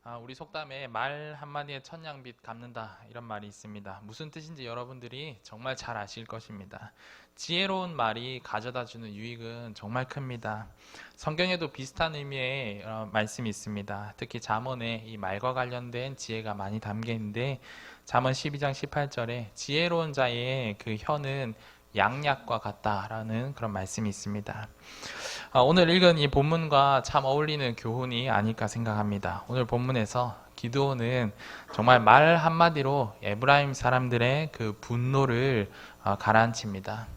우리 속담에 말 한마디에 천냥빚 갚는다 이런 말이 있습니다. 무슨 뜻인지 여러분들이 정말 잘 아실 것입니다. 지혜로운 말이 가져다주는 유익은 정말 큽니다. 성경에도 비슷한 의미의 말씀이 있습니다. 특히 잠언에 이 말과 관련된 지혜가 많이 담겨 있는데 잠언 12장 18절에 지혜로운 자의 그 혀는 양약과 같다라는 그런 말씀이 있습니다. 오늘 읽은 이 본문과 참 어울리는 교훈이 아닐까 생각합니다. 오늘 본문에서 기드온은 정말 말 한마디로 에브라임 사람들의 그 분노를 가라앉힙니다.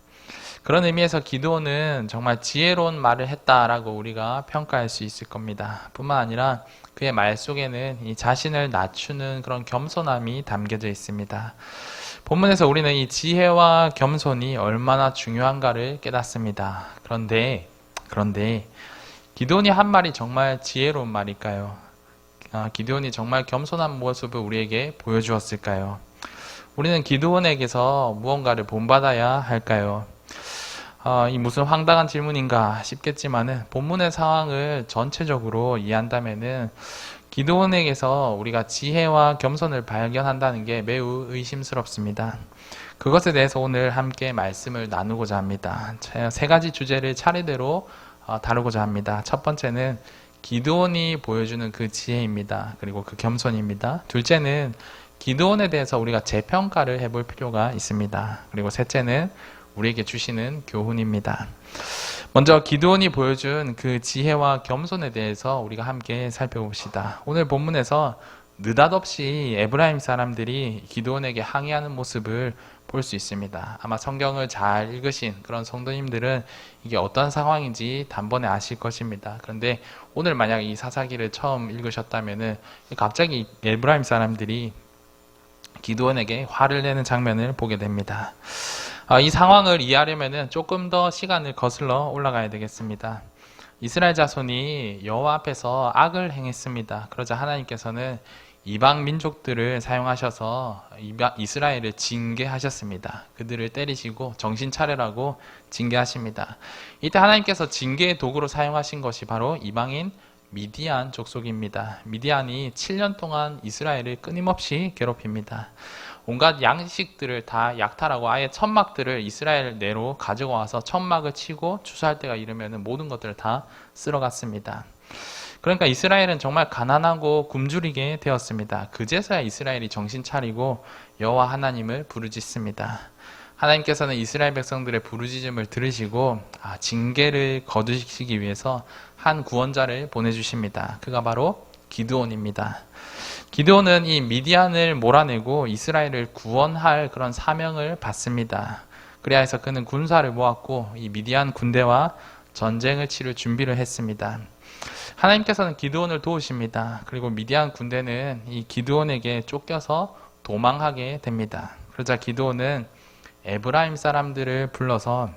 그런 의미에서 기드온은 정말 지혜로운 말을 했다라고 우리가 평가할 수 있을 겁니다. 뿐만 아니라 그의 말 속에는 이 자신을 낮추는 그런 겸손함이 담겨져 있습니다. 본문에서 우리는 이 지혜와 겸손이 얼마나 중요한가를 깨닫습니다. 그런데 기드온이 한 말이 정말 지혜로운 말일까요? 기드온이 정말 겸손한 모습을 우리에게 보여주었을까요? 우리는 기드온에게서 무언가를 본받아야 할까요? 이 무슨 황당한 질문인가 싶겠지만은 본문의 상황을 전체적으로 이해한다면은 기드온에게서 우리가 지혜와 겸손을 발견한다는 게 매우 의심스럽습니다. 그것에 대해서 오늘 함께 말씀을 나누고자 합니다. 세 가지 주제를 차례대로 다루고자 합니다. 첫 번째는 기드온이 보여주는 그 지혜입니다. 그리고 그 겸손입니다. 둘째는 기드온에 대해서 우리가 재평가를 해볼 필요가 있습니다. 그리고 셋째는 우리에게 주시는 교훈입니다. 먼저 기드온이 보여준 그 지혜와 겸손에 대해서 우리가 함께 살펴봅시다. 오늘 본문에서 느닷없이 에브라임 사람들이 기드온에게 항의하는 모습을 볼 수 있습니다. 아마 성경을 잘 읽으신 그런 성도님들은 이게 어떤 상황인지 단번에 아실 것입니다. 그런데 오늘 만약 이 사사기를 처음 읽으셨다면은 갑자기 에브라임 사람들이 기드온에게 화를 내는 장면을 보게 됩니다. 이 상황을 이해하려면 조금 더 시간을 거슬러 올라가야 되겠습니다. 이스라엘 자손이 여호와 앞에서 악을 행했습니다. 그러자 하나님께서는 이방 민족들을 사용하셔서 이스라엘을 징계하셨습니다. 그들을 때리시고 정신 차려라고 징계하십니다. 이때 하나님께서 징계의 도구로 사용하신 것이 바로 이방인 미디안 족속입니다. 미디안이 7년 동안 이스라엘을 끊임없이 괴롭힙니다. 온갖 양식들을 다 약탈하고 아예 천막들을 이스라엘 내로 가지고 와서 천막을 치고 추수할 때가 이르면 모든 것들을 다 쓸어갔습니다. 그러니까 이스라엘은 정말 가난하고 굶주리게 되었습니다. 그제서야 이스라엘이 정신 차리고 여호와 하나님을 부르짖습니다. 하나님께서는 이스라엘 백성들의 부르짖음을 들으시고 징계를 거두시기 위해서 한 구원자를 보내주십니다. 그가 바로 기드온입니다. 기드온은 이 미디안을 몰아내고 이스라엘을 구원할 그런 사명을 받습니다. 그래야 해서 그는 군사를 모았고 이 미디안 군대와 전쟁을 치를 준비를 했습니다. 하나님께서는 기드온을 도우십니다. 그리고 미디안 군대는 이 기드온에게 쫓겨서 도망하게 됩니다. 그러자 기드온은 에브라임 사람들을 불러서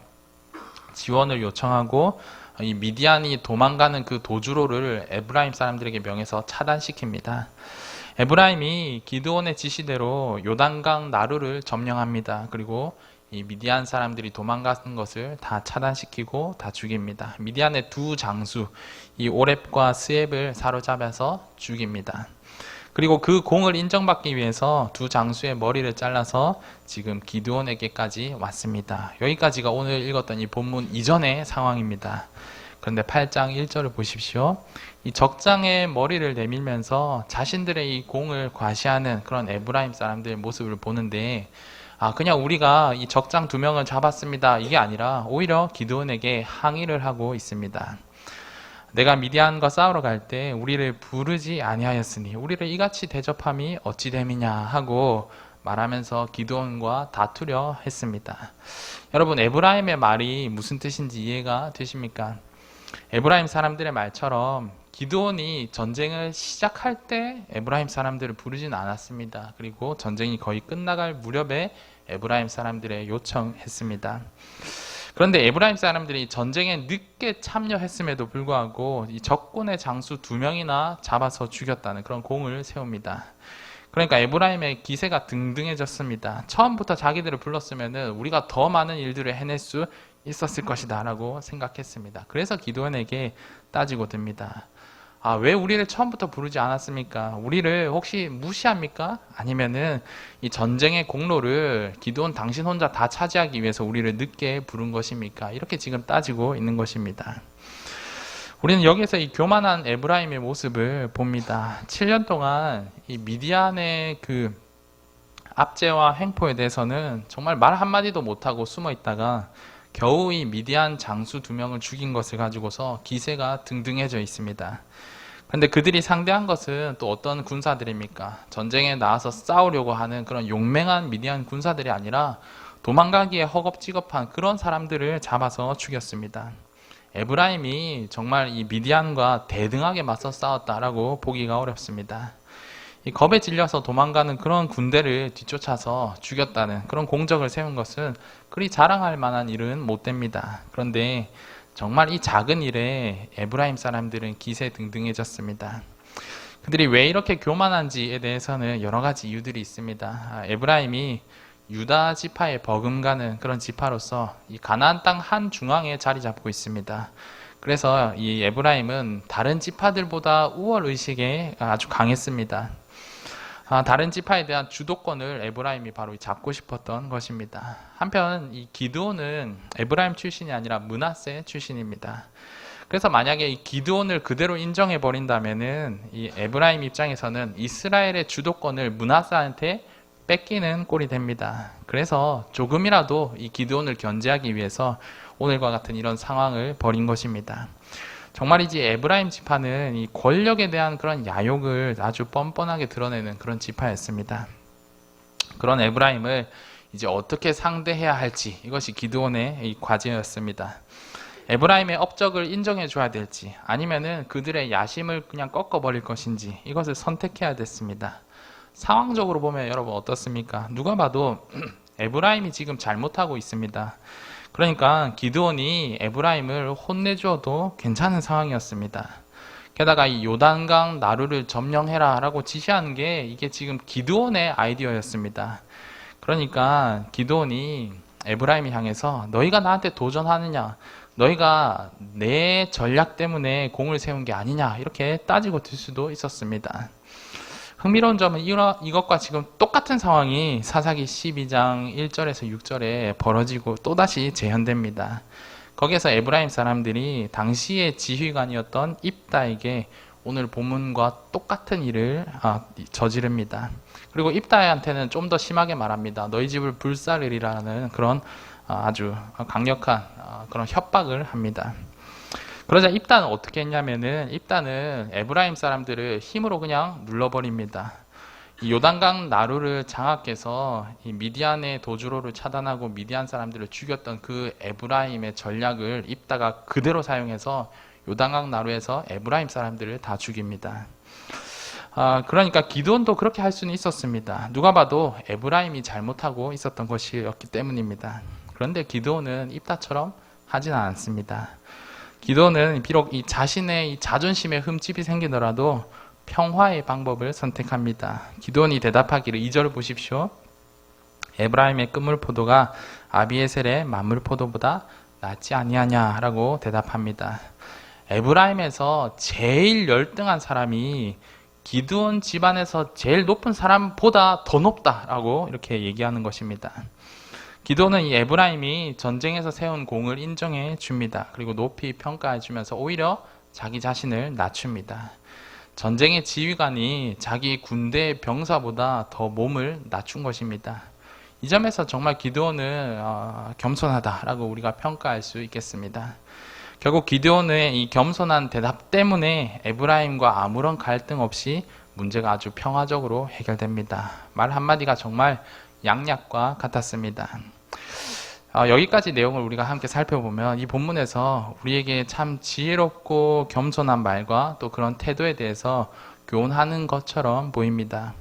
지원을 요청하고 이 미디안이 도망가는 그 도주로를 에브라임 사람들에게 명해서 차단시킵니다. 에브라임이 기드온의 지시대로 요단강 나루를 점령합니다. 그리고 이 미디안 사람들이 도망가는 것을 다 차단시키고 다 죽입니다. 미디안의 두 장수, 이 오렙과 스앱을 사로잡아서 죽입니다. 그리고 그 공을 인정받기 위해서 두 장수의 머리를 잘라서 지금 기드온에게까지 왔습니다. 여기까지가 오늘 읽었던 이 본문 이전의 상황입니다. 그런데 8장 1절을 보십시오. 이 적장의 머리를 내밀면서 자신들의 이 공을 과시하는 그런 에브라임 사람들의 모습을 보는데 그냥 우리가 이 적장 2명을 잡았습니다. 이게 아니라 오히려 기드온에게 항의를 하고 있습니다. 내가 미디안과 싸우러 갈 때 우리를 부르지 아니하였으니 우리를 이같이 대접함이 어찌 됨이냐 하고 말하면서 기드온과 다투려 했습니다. 여러분, 에브라임의 말이 무슨 뜻인지 이해가 되십니까? 에브라임 사람들의 말처럼 기드온이 전쟁을 시작할 때 에브라임 사람들을 부르진 않았습니다. 그리고 전쟁이 거의 끝나갈 무렵에 에브라임 사람들의 요청했습니다. 그런데 에브라임 사람들이 전쟁에 늦게 참여했음에도 불구하고 이 적군의 장수 2명이나 잡아서 죽였다는 그런 공을 세웁니다. 그러니까 에브라임의 기세가 등등해졌습니다. 처음부터 자기들을 불렀으면 우리가 더 많은 일들을 해낼 수 있었을 것이다 라고 생각했습니다. 그래서 기드온에게 따지고 듭니다. 아, 왜 우리를 처음부터 부르지 않았습니까? 우리를 혹시 무시합니까? 아니면은 이 전쟁의 공로를 기드온 당신 혼자 다 차지하기 위해서 우리를 늦게 부른 것입니까? 이렇게 지금 따지고 있는 것입니다. 우리는 여기서 이 교만한 에브라임의 모습을 봅니다. 7년 동안 이 미디안의 그 압제와 횡포에 대해서는 정말 말 한마디도 못하고 숨어 있다가 겨우 이 미디안 장수 2명을 죽인 것을 가지고서 기세가 등등해져 있습니다. 그런데 그들이 상대한 것은 또 어떤 군사들입니까? 전쟁에 나와서 싸우려고 하는 그런 용맹한 미디안 군사들이 아니라 도망가기에 허겁지겁한 그런 사람들을 잡아서 죽였습니다. 에브라임이 정말 이 미디안과 대등하게 맞서 싸웠다라고 보기가 어렵습니다. 이 겁에 질려서 도망가는 그런 군대를 뒤쫓아서 죽였다는 그런 공적을 세운 것은 그리 자랑할 만한 일은 못 됩니다. 그런데 정말 이 작은 일에 에브라임 사람들은 기세등등해졌습니다. 그들이 왜 이렇게 교만한지에 대해서는 여러 가지 이유들이 있습니다. 에브라임이 유다 지파에 버금가는 그런 지파로서 이 가나안 땅 한 중앙에 자리 잡고 있습니다. 그래서 이 에브라임은 다른 지파들보다 우월 의식에 아주 강했습니다. 다른 지파에 대한 주도권을 에브라임이 바로 잡고 싶었던 것입니다. 한편 이 기드온은 에브라임 출신이 아니라 므낫세 출신입니다. 그래서 만약에 이 기드온을 그대로 인정해 버린다면은 이 에브라임 입장에서는 이스라엘의 주도권을 므낫세한테 뺏기는 꼴이 됩니다. 그래서 조금이라도 이 기드온을 견제하기 위해서 오늘과 같은 이런 상황을 벌인 것입니다. 정말이지 에브라임 지파는 이 권력에 대한 그런 야욕을 아주 뻔뻔하게 드러내는 그런 지파였습니다. 그런 에브라임을 이제 어떻게 상대해야 할지 이것이 기드온의 이 과제였습니다. 에브라임의 업적을 인정해 줘야 될지 아니면은 그들의 야심을 그냥 꺾어버릴 것인지 이것을 선택해야 됐습니다. 상황적으로 보면 여러분 어떻습니까? 누가 봐도 에브라임이 지금 잘못하고 있습니다. 그러니까 기드온이 에브라임을 혼내주어도 괜찮은 상황이었습니다. 게다가 이 요단강 나루를 점령해라 라고 지시하는 게 이게 지금 기드온의 아이디어였습니다. 그러니까 기드온이 에브라임을 향해서 너희가 나한테 도전하느냐, 너희가 내 전략 때문에 공을 세운 게 아니냐 이렇게 따지고 들 수도 있었습니다. 흥미로운 점은 이것과 지금 똑같은 상황이 사사기 12장 1절에서 6절에 벌어지고 또다시 재현됩니다. 거기에서 에브라임 사람들이 당시의 지휘관이었던 입다에게 오늘 본문과 똑같은 일을 저지릅니다. 그리고 입다한테는 좀 더 심하게 말합니다. 너희 집을 불사르리라는 그런 아주 강력한 그런 협박을 합니다. 그러자 입다는 어떻게 했냐면은 입다는 에브라임 사람들을 힘으로 그냥 눌러버립니다. 이 요단강 나루를 장악해서 이 미디안의 도주로를 차단하고 미디안 사람들을 죽였던 그 에브라임의 전략을 입다가 그대로 사용해서 요단강 나루에서 에브라임 사람들을 다 죽입니다. 그러니까 기드온도 그렇게 할 수는 있었습니다. 누가 봐도 에브라임이 잘못하고 있었던 것이었기 때문입니다. 그런데 기드온은 입다처럼 하지는 않습니다. 기드온은 비록 이 자신의 이 자존심에 흠집이 생기더라도 평화의 방법을 선택합니다. 기드온이 대답하기를 2절 보십시오. 에브라임의 끝물포도가 아비에셀의 만물포도보다 낫지 아니하냐 라고 대답합니다. 에브라임에서 제일 열등한 사람이 기드온 집안에서 제일 높은 사람보다 더 높다라고 이렇게 얘기하는 것입니다. 기드온은 이 에브라임이 전쟁에서 세운 공을 인정해 줍니다. 그리고 높이 평가해 주면서 오히려 자기 자신을 낮춥니다. 전쟁의 지휘관이 자기 군대의 병사보다 더 몸을 낮춘 것입니다. 이 점에서 정말 기드온은 겸손하다라고 우리가 평가할 수 있겠습니다. 결국 기드온의 이 겸손한 대답 때문에 에브라임과 아무런 갈등 없이 문제가 아주 평화적으로 해결됩니다. 말 한마디가 정말 양약과 같았습니다. 여기까지 내용을 우리가 함께 살펴보면 이 본문에서 우리에게 참 지혜롭고 겸손한 말과 또 그런 태도에 대해서 교훈하는 것처럼 보입니다.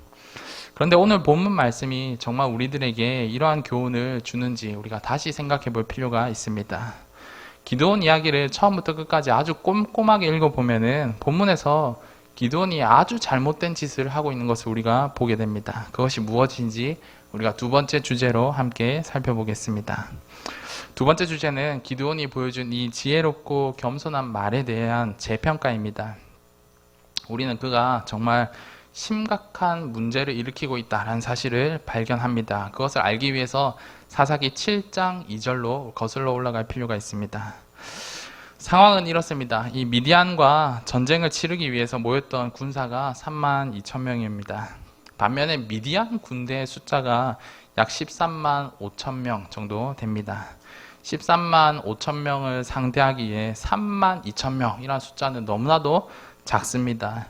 그런데 오늘 본문 말씀이 정말 우리들에게 이러한 교훈을 주는지 우리가 다시 생각해 볼 필요가 있습니다. 기드온 이야기를 처음부터 끝까지 아주 꼼꼼하게 읽어보면은 본문에서 기드온이 아주 잘못된 짓을 하고 있는 것을 우리가 보게 됩니다. 그것이 무엇인지 우리가 두 번째 주제로 함께 살펴보겠습니다. 두 번째 주제는 기드온이 보여준 이 지혜롭고 겸손한 말에 대한 재평가입니다. 우리는 그가 정말 심각한 문제를 일으키고 있다는 사실을 발견합니다. 그것을 알기 위해서 사사기 7장 2절로 거슬러 올라갈 필요가 있습니다. 상황은 이렇습니다. 이 미디안과 전쟁을 치르기 위해서 모였던 군사가 3만 2천 명입니다. 반면에 미디안 군대의 숫자가 약 13만 5천 명 정도 됩니다. 13만 5천 명을 상대하기에 3만 2천 명이라는 숫자는 너무나도 작습니다.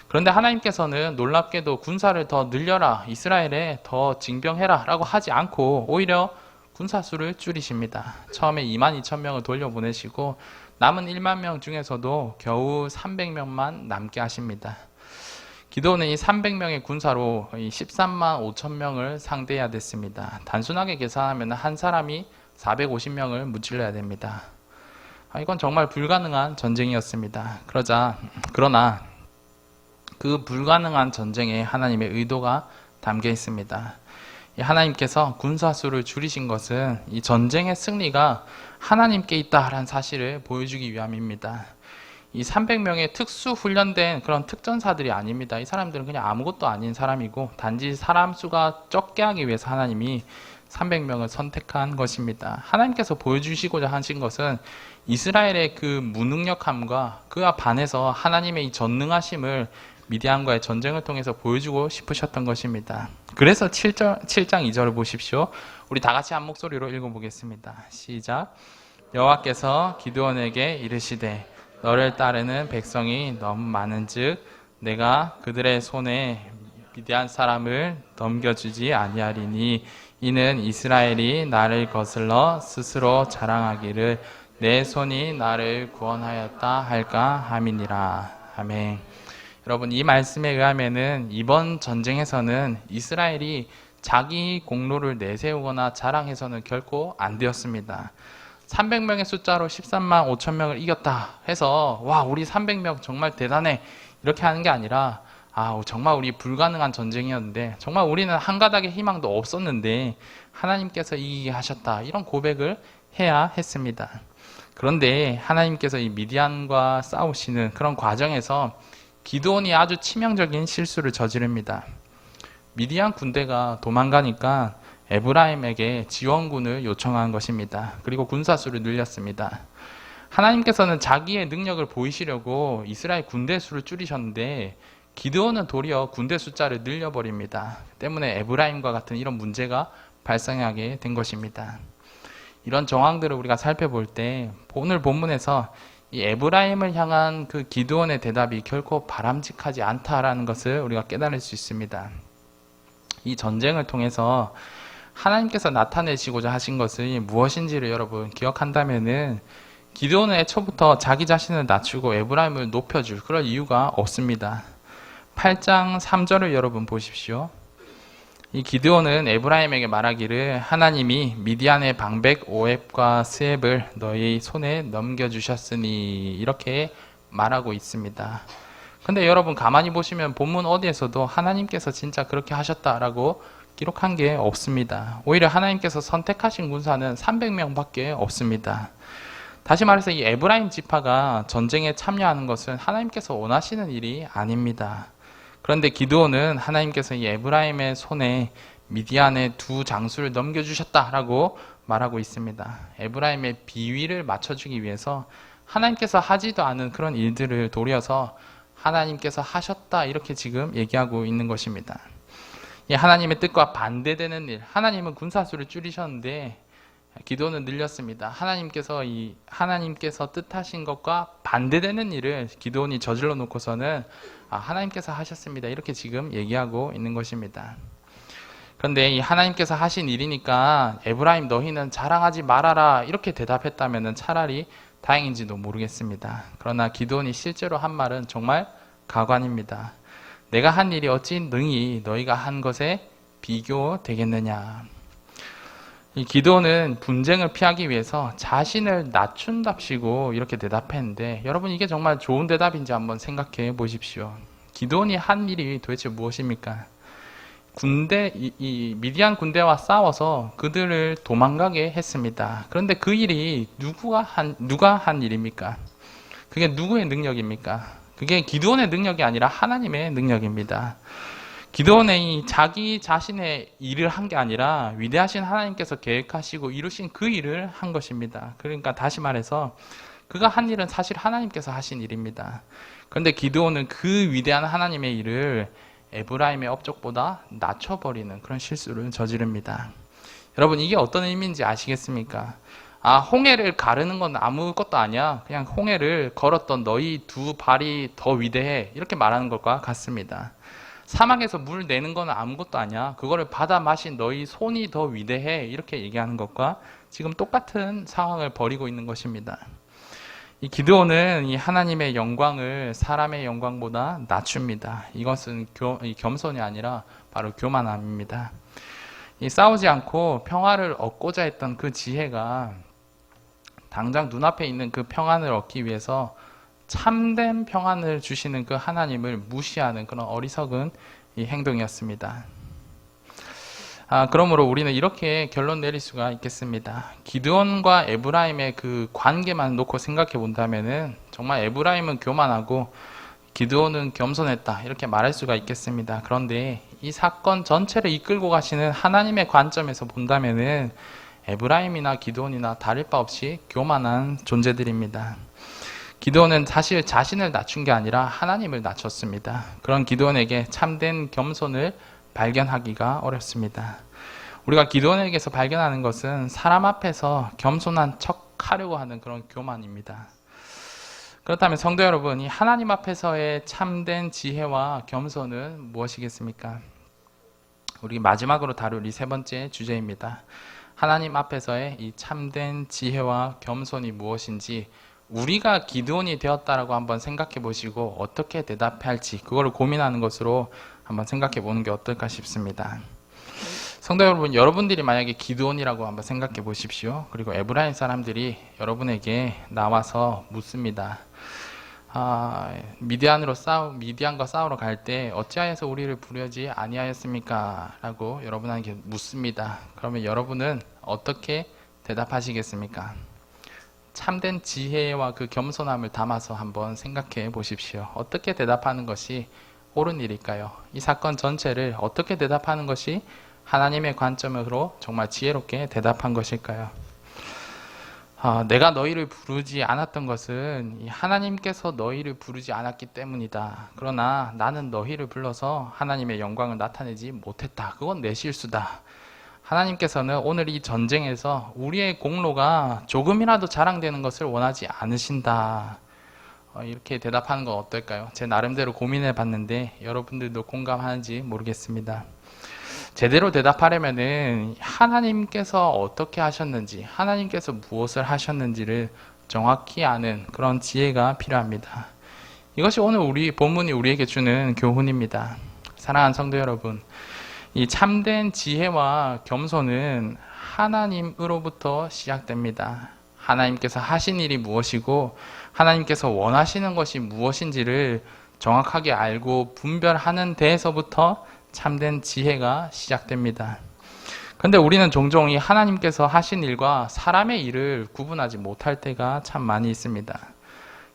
그런데 하나님께서는 놀랍게도 군사를 더 늘려라, 이스라엘에 더 징병해라 라고 하지 않고 오히려 군사 수를 줄이십니다. 처음에 2만 2천 명을 돌려보내시고 남은 1만 명 중에서도 겨우 300명만 남게 하십니다. 기도는 이 300명의 군사로 13만 5천 명을 상대해야 됐습니다. 단순하게 계산하면 한 사람이 450명을 무찔러야 됩니다. 이건 정말 불가능한 전쟁이었습니다. 그러나 그 불가능한 전쟁에 하나님의 의도가 담겨 있습니다. 하나님께서 군사 수를 줄이신 것은 이 전쟁의 승리가 하나님께 있다라는 사실을 보여주기 위함입니다. 이 300명의 특수 훈련된 그런 특전사들이 아닙니다. 이 사람들은 그냥 아무것도 아닌 사람이고 단지 사람 수가 적게 하기 위해서 하나님이 300명을 선택한 것입니다. 하나님께서 보여주시고자 하신 것은 이스라엘의 그 무능력함과 그와 반해서 하나님의 이 전능하심을 미디안과의 전쟁을 통해서 보여주고 싶으셨던 것입니다. 그래서 7장 2절을 보십시오. 우리 다 같이 한 목소리로 읽어보겠습니다. 시작. 여호와께서 기드온에게 이르시되 너를 따르는 백성이 너무 많은즉 내가 그들의 손에 미디안 사람을 넘겨주지 아니하리니 이는 이스라엘이 나를 거슬러 스스로 자랑하기를 내 손이 나를 구원하였다 할까 함이니라. 아멘. 여러분, 이 말씀에 의하면은 이번 전쟁에서는 이스라엘이 자기 공로를 내세우거나 자랑해서는 결코 안 되었습니다. 300명의 숫자로 13만 5천 명을 이겼다 해서 와, 우리 300명 정말 대단해 이렇게 하는 게 아니라 정말 우리 불가능한 전쟁이었는데 정말 우리는 한 가닥의 희망도 없었는데 하나님께서 이기게 하셨다, 이런 고백을 해야 했습니다. 그런데 하나님께서 이 미디안과 싸우시는 그런 과정에서 기드온이 아주 치명적인 실수를 저지릅니다. 미디안 군대가 도망가니까 에브라임에게 지원군을 요청한 것입니다. 그리고 군사수를 늘렸습니다. 하나님께서는 자기의 능력을 보이시려고 이스라엘 군대 수를 줄이셨는데 기드온은 도리어 군대 숫자를 늘려버립니다. 때문에 에브라임과 같은 이런 문제가 발생하게 된 것입니다. 이런 정황들을 우리가 살펴볼 때 오늘 본문에서 이 에브라임을 향한 그 기드온의 대답이 결코 바람직하지 않다라는 것을 우리가 깨달을 수 있습니다. 이 전쟁을 통해서 하나님께서 나타내시고자 하신 것이 무엇인지를 여러분 기억한다면은 기드온은 애초부터 자기 자신을 낮추고 에브라임을 높여줄 그럴 이유가 없습니다. 8장 3절을 여러분 보십시오. 이 기드온은 에브라임에게 말하기를 하나님이 미디안의 방백 오앱과 스앱을 너희 손에 넘겨주셨으니 이렇게 말하고 있습니다. 근데 여러분 가만히 보시면 본문 어디에서도 하나님께서 진짜 그렇게 하셨다라고 기록한 게 없습니다. 오히려 하나님께서 선택하신 군사는 300명밖에 없습니다. 다시 말해서 이 에브라임 지파가 전쟁에 참여하는 것은 하나님께서 원하시는 일이 아닙니다. 그런데 기드온은 하나님께서 이 에브라임의 손에 미디안의 두 장수를 넘겨주셨다라고 말하고 있습니다. 에브라임의 비위를 맞춰주기 위해서 하나님께서 하지도 않은 그런 일들을 도려서 하나님께서 하셨다 이렇게 지금 얘기하고 있는 것입니다. 이 하나님의 뜻과 반대되는 일, 하나님은 군사수를 줄이셨는데 기도는 늘렸습니다. 하나님께서 뜻하신 것과 반대되는 일을 기드온이 저질러 놓고서는 하나님께서 하셨습니다 이렇게 지금 얘기하고 있는 것입니다. 그런데 이 하나님께서 하신 일이니까 에브라임 너희는 자랑하지 말아라 이렇게 대답했다면 차라리 다행인지도 모르겠습니다. 그러나 기드온이 실제로 한 말은 정말 가관입니다. 내가 한 일이 어찌 능히 너희가 한 것에 비교되겠느냐. 이 기드온은 분쟁을 피하기 위해서 자신을 낮춘답시고 이렇게 대답했는데 여러분 이게 정말 좋은 대답인지 한번 생각해 보십시오. 기드온이 한 일이 도대체 무엇입니까? 이 미디안 군대와 싸워서 그들을 도망가게 했습니다. 그런데 그 일이 누가 한 일입니까? 그게 누구의 능력입니까? 그게 기드온의 능력이 아니라 하나님의 능력입니다. 기드온이 자기 자신의 일을 한 게 아니라 위대하신 하나님께서 계획하시고 이루신 그 일을 한 것입니다. 그러니까 다시 말해서 그가 한 일은 사실 하나님께서 하신 일입니다. 그런데 기드온은 그 위대한 하나님의 일을 에브라임의 업적보다 낮춰버리는 그런 실수를 저지릅니다. 여러분, 이게 어떤 의미인지 아시겠습니까? 홍해를 가르는 건 아무것도 아니야. 그냥 홍해를 걸었던 너희 두 발이 더 위대해. 이렇게 말하는 것과 같습니다. 사막에서 물 내는 건 아무것도 아니야. 그거를 받아 마신 너희 손이 더 위대해. 이렇게 얘기하는 것과 지금 똑같은 상황을 벌이고 있는 것입니다. 이 기드온은 이 하나님의 영광을 사람의 영광보다 낮춥니다. 이것은 겸손이 아니라 바로 교만함입니다. 싸우지 않고 평화를 얻고자 했던 그 지혜가 당장 눈앞에 있는 그 평안을 얻기 위해서 참된 평안을 주시는 그 하나님을 무시하는 그런 어리석은 이 행동이었습니다. 그러므로 우리는 이렇게 결론 내릴 수가 있겠습니다. 기드온과 에브라임의 그 관계만 놓고 생각해 본다면은 정말 에브라임은 교만하고 기드온은 겸손했다 이렇게 말할 수가 있겠습니다. 그런데 이 사건 전체를 이끌고 가시는 하나님의 관점에서 본다면은 에브라임이나 기드온이나 다를 바 없이 교만한 존재들입니다. 기드온은 사실 자신을 낮춘 게 아니라 하나님을 낮췄습니다. 그런 기드온에게 참된 겸손을 발견하기가 어렵습니다. 우리가 기드온에게서 발견하는 것은 사람 앞에서 겸손한 척 하려고 하는 그런 교만입니다. 그렇다면 성도 여러분, 이 하나님 앞에서의 참된 지혜와 겸손은 무엇이겠습니까? 우리 마지막으로 다룰 이 세 번째 주제입니다. 하나님 앞에서의 이 참된 지혜와 겸손이 무엇인지 우리가 기드온이 되었다라고 한번 생각해 보시고 어떻게 대답할지 그거를 고민하는 것으로 한번 생각해 보는 게 어떨까 싶습니다. 성도 여러분, 여러분들이 만약에 기드온이라고 한번 생각해 보십시오. 그리고 에브라임 사람들이 여러분에게 나와서 묻습니다. 미디안과 싸우러 갈 때 어찌하여서 우리를 부르지 아니하였습니까? 라고 여러분에게 묻습니다. 그러면 여러분은 어떻게 대답하시겠습니까? 참된 지혜와 그 겸손함을 담아서 한번 생각해 보십시오. 어떻게 대답하는 것이 옳은 일일까요? 이 사건 전체를 어떻게 대답하는 것이 하나님의 관점으로 정말 지혜롭게 대답한 것일까요? 내가 너희를 부르지 않았던 것은 하나님께서 너희를 부르지 않았기 때문이다. 그러나 나는 너희를 불러서 하나님의 영광을 나타내지 못했다. 그건 내 실수다. 하나님께서는 오늘 이 전쟁에서 우리의 공로가 조금이라도 자랑되는 것을 원하지 않으신다. 이렇게 대답하는 건 어떨까요? 제 나름대로 고민해 봤는데 여러분들도 공감하는지 모르겠습니다. 제대로 대답하려면은 하나님께서 어떻게 하셨는지, 하나님께서 무엇을 하셨는지를 정확히 아는 그런 지혜가 필요합니다. 이것이 오늘 우리 본문이 우리에게 주는 교훈입니다. 사랑하는 성도 여러분, 이 참된 지혜와 겸손은 하나님으로부터 시작됩니다. 하나님께서 하신 일이 무엇이고 하나님께서 원하시는 것이 무엇인지를 정확하게 알고 분별하는 데에서부터 참된 지혜가 시작됩니다. 그런데 우리는 종종 이 하나님께서 하신 일과 사람의 일을 구분하지 못할 때가 참 많이 있습니다.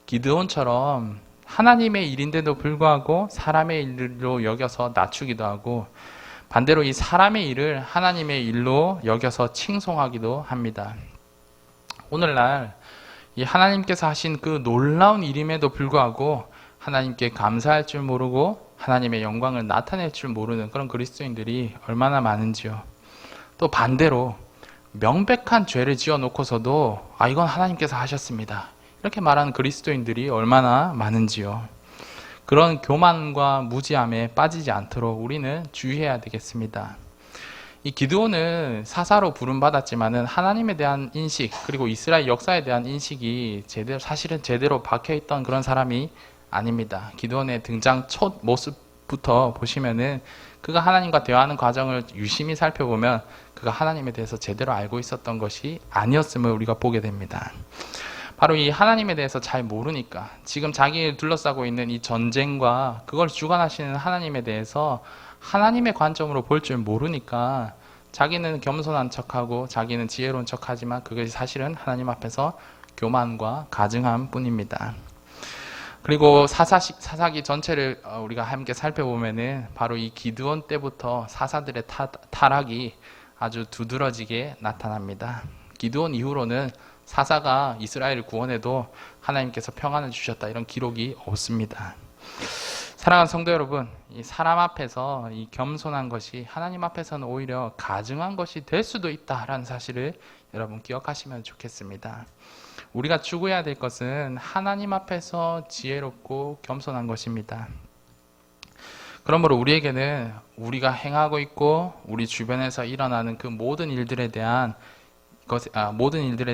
기드온처럼 하나님의 일인데도 불구하고 사람의 일로 여겨서 낮추기도 하고 반대로 이 사람의 일을 하나님의 일로 여겨서 칭송하기도 합니다. 오늘날 이 하나님께서 하신 그 놀라운 일임에도 불구하고 하나님께 감사할 줄 모르고 하나님의 영광을 나타낼 줄 모르는 그런 그리스도인들이 얼마나 많은지요. 또 반대로 명백한 죄를 지어놓고서도 이건 하나님께서 하셨습니다. 이렇게 말하는 그리스도인들이 얼마나 많은지요. 그런 교만과 무지함에 빠지지 않도록 우리는 주의해야 되겠습니다. 이 기드온은 사사로 부름받았지만은 하나님에 대한 인식 그리고 이스라엘 역사에 대한 인식이 사실은 제대로 박혀있던 그런 사람이 아닙니다. 기드온의 등장 첫 모습부터 보시면은 그가 하나님과 대화하는 과정을 유심히 살펴보면 그가 하나님에 대해서 제대로 알고 있었던 것이 아니었음을 우리가 보게 됩니다. 바로 이 하나님에 대해서 잘 모르니까 지금 자기를 둘러싸고 있는 이 전쟁과 그걸 주관하시는 하나님에 대해서 하나님의 관점으로 볼 줄 모르니까 자기는 겸손한 척하고 자기는 지혜로운 척하지만 그것이 사실은 하나님 앞에서 교만과 가증함 뿐입니다. 그리고 사사기 전체를 우리가 함께 살펴보면은 바로 이 기드온 때부터 사사들의 타락이 아주 두드러지게 나타납니다. 기드온 이후로는 사사가 이스라엘을 구원해도 하나님께서 평안을 주셨다 이런 기록이 없습니다. 사랑하는 성도 여러분, 이 사람 앞에서 이 겸손한 것이 하나님 앞에서는 오히려 가증한 것이 될 수도 있다라는 사실을 여러분 기억하시면 좋겠습니다. 우리가 추구해야 될 것은 하나님 앞에서 지혜롭고 겸손한 것입니다. 그러므로 우리에게는 우리가 행하고 있고 우리 주변에서 일어나는 그 모든 일들에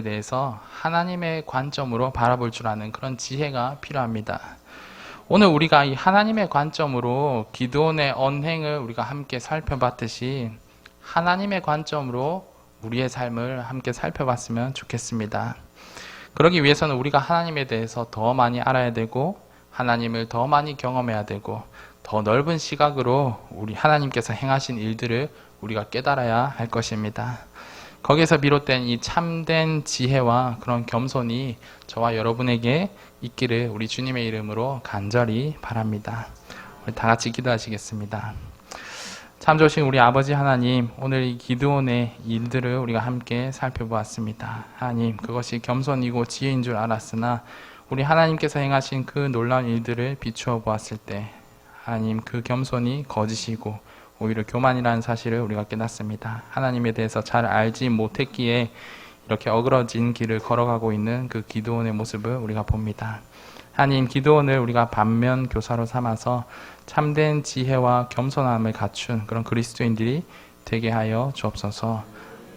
대해서 하나님의 관점으로 바라볼 줄 아는 그런 지혜가 필요합니다. 오늘 우리가 이 하나님의 관점으로 기드온의 언행을 우리가 함께 살펴봤듯이 하나님의 관점으로 우리의 삶을 함께 살펴봤으면 좋겠습니다. 그러기 위해서는 우리가 하나님에 대해서 더 많이 알아야 되고 하나님을 더 많이 경험해야 되고 더 넓은 시각으로 우리 하나님께서 행하신 일들을 우리가 깨달아야 할 것입니다. 거기에서 비롯된 이 참된 지혜와 그런 겸손이 저와 여러분에게 있기를 우리 주님의 이름으로 간절히 바랍니다. 우리 다 같이 기도하시겠습니다. 참 좋으신 우리 아버지 하나님, 오늘 이 기드온의 일들을 우리가 함께 살펴보았습니다. 하나님, 그것이 겸손이고 지혜인 줄 알았으나 우리 하나님께서 행하신 그 놀라운 일들을 비추어 보았을 때 하나님, 그 겸손이 거짓이고 오히려 교만이라는 사실을 우리가 깨닫습니다. 하나님에 대해서 잘 알지 못했기에 이렇게 어그러진 길을 걸어가고 있는 그 기드온의 모습을 우리가 봅니다. 하나님, 기드온을 우리가 반면 교사로 삼아서 참된 지혜와 겸손함을 갖춘 그런 그리스도인들이 되게 하여 주옵소서.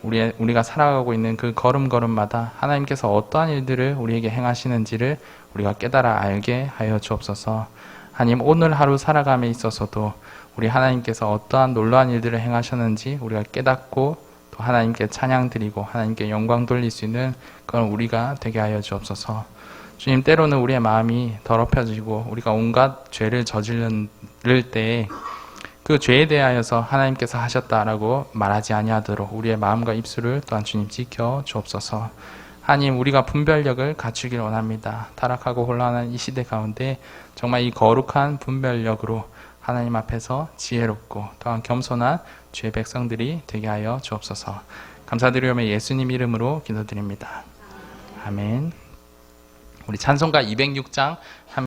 우리가 살아가고 있는 그 걸음걸음마다 하나님께서 어떠한 일들을 우리에게 행하시는지를 우리가 깨달아 알게 하여 주옵소서. 하나님, 오늘 하루 살아감에 있어서도 우리 하나님께서 어떠한 놀라운 일들을 행하셨는지 우리가 깨닫고 또 하나님께 찬양 드리고 하나님께 영광 돌릴 수 있는 그런 우리가 되게 하여 주옵소서. 주님, 때로는 우리의 마음이 더럽혀지고 우리가 온갖 죄를 저지를 때 그 죄에 대하여서 하나님께서 하셨다라고 말하지 아니하도록 우리의 마음과 입술을 또한 주님 지켜 주옵소서. 하나님, 우리가 분별력을 갖추길 원합니다. 타락하고 혼란한 이 시대 가운데 정말 이 거룩한 분별력으로 하나님 앞에서 지혜롭고 또한 겸손한 주의 백성들이 되게 하여 주옵소서. 감사드리오며 예수님 이름으로 기도드립니다. 아멘. 우리 찬송가 206장